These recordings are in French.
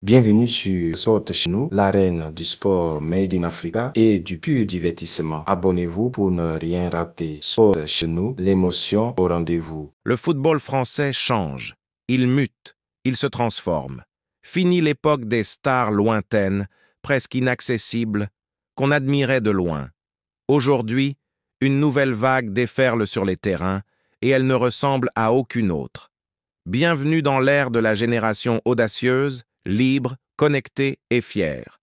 Bienvenue sur Sorte chez nous, l'arène du sport made in Africa et du pur divertissement. Abonnez-vous pour ne rien rater. Sorte chez nous, l'émotion au rendez-vous. Le football français change. Il mute, il se transforme. Fini l'époque des stars lointaines, presque inaccessibles, qu'on admirait de loin. Aujourd'hui, une nouvelle vague déferle sur les terrains et elle ne ressemble à aucune autre. Bienvenue dans l'ère de la génération audacieuse, libre, connectée et fière.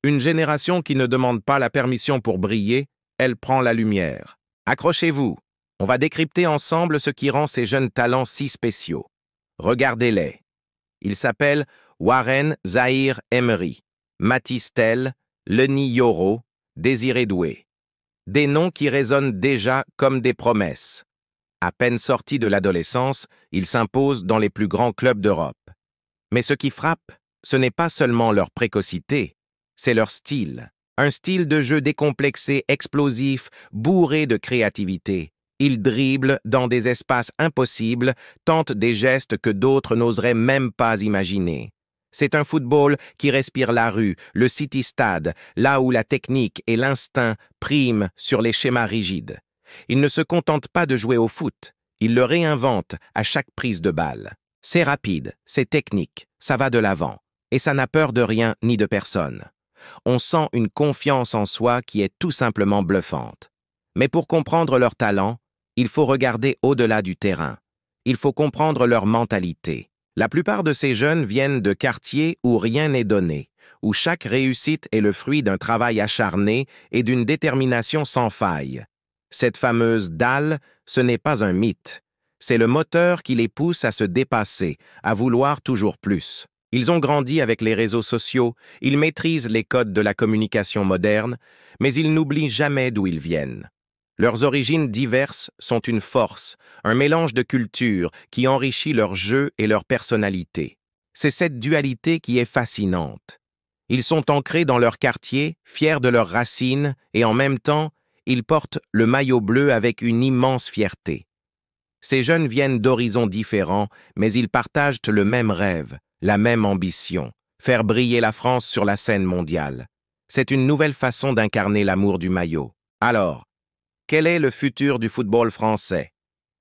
Une génération qui ne demande pas la permission pour briller, elle prend la lumière. Accrochez-vous, on va décrypter ensemble ce qui rend ces jeunes talents si spéciaux. Regardez-les. Ils s'appellent Warren Zahir Emery, Mathys Tel, Lenny Yoro, Désiré Doué. Des noms qui résonnent déjà comme des promesses. À peine sortis de l'adolescence, ils s'imposent dans les plus grands clubs d'Europe. Mais ce qui frappe, ce n'est pas seulement leur précocité, c'est leur style. Un style de jeu décomplexé, explosif, bourré de créativité. Ils dribblent dans des espaces impossibles, tentent des gestes que d'autres n'oseraient même pas imaginer. C'est un football qui respire la rue, le city-stade, là où la technique et l'instinct priment sur les schémas rigides. Ils ne se contentent pas de jouer au foot, ils le réinventent à chaque prise de balle. C'est rapide, c'est technique, ça va de l'avant, et ça n'a peur de rien ni de personne. On sent une confiance en soi qui est tout simplement bluffante. Mais pour comprendre leur talent, il faut regarder au-delà du terrain. Il faut comprendre leur mentalité. La plupart de ces jeunes viennent de quartiers où rien n'est donné, où chaque réussite est le fruit d'un travail acharné et d'une détermination sans faille. Cette fameuse dalle, ce n'est pas un mythe. C'est le moteur qui les pousse à se dépasser, à vouloir toujours plus. Ils ont grandi avec les réseaux sociaux, ils maîtrisent les codes de la communication moderne, mais ils n'oublient jamais d'où ils viennent. Leurs origines diverses sont une force, un mélange de cultures qui enrichit leur jeu et leur personnalité. C'est cette dualité qui est fascinante. Ils sont ancrés dans leur quartier, fiers de leurs racines, et en même temps, ils portent le maillot bleu avec une immense fierté. Ces jeunes viennent d'horizons différents, mais ils partagent le même rêve, la même ambition, faire briller la France sur la scène mondiale. C'est une nouvelle façon d'incarner l'amour du maillot. Alors, quel est le futur du football français?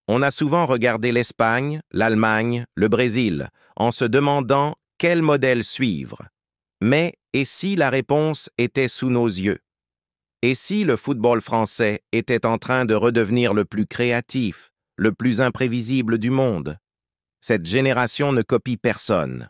On a souvent regardé l'Espagne, l'Allemagne, le Brésil, en se demandant quel modèle suivre. Mais et si la réponse était sous nos yeux? Et si le football français était en train de redevenir le plus créatif, le plus imprévisible du monde? Cette génération ne copie personne.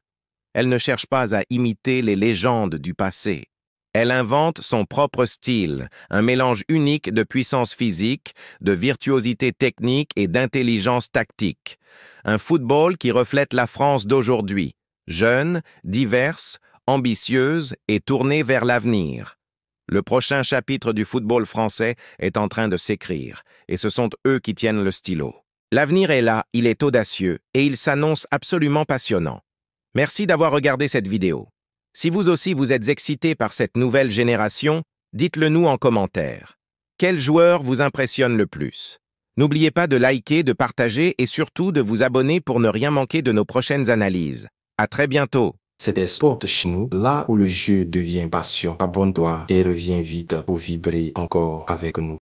Elle ne cherche pas à imiter les légendes du passé. Elle invente son propre style, un mélange unique de puissance physique, de virtuosité technique et d'intelligence tactique. Un football qui reflète la France d'aujourd'hui, jeune, diverse, ambitieuse et tournée vers l'avenir. Le prochain chapitre du football français est en train de s'écrire, et ce sont eux qui tiennent le stylo. L'avenir est là, il est audacieux, et il s'annonce absolument passionnant. Merci d'avoir regardé cette vidéo. Si vous aussi vous êtes excité par cette nouvelle génération, dites-le nous en commentaire. Quel joueur vous impressionne le plus? N'oubliez pas de liker, de partager et surtout de vous abonner pour ne rien manquer de nos prochaines analyses. À très bientôt. C'était Sorte chez nous, là où le jeu devient passion. Abonne-toi et reviens vite pour vibrer encore avec nous.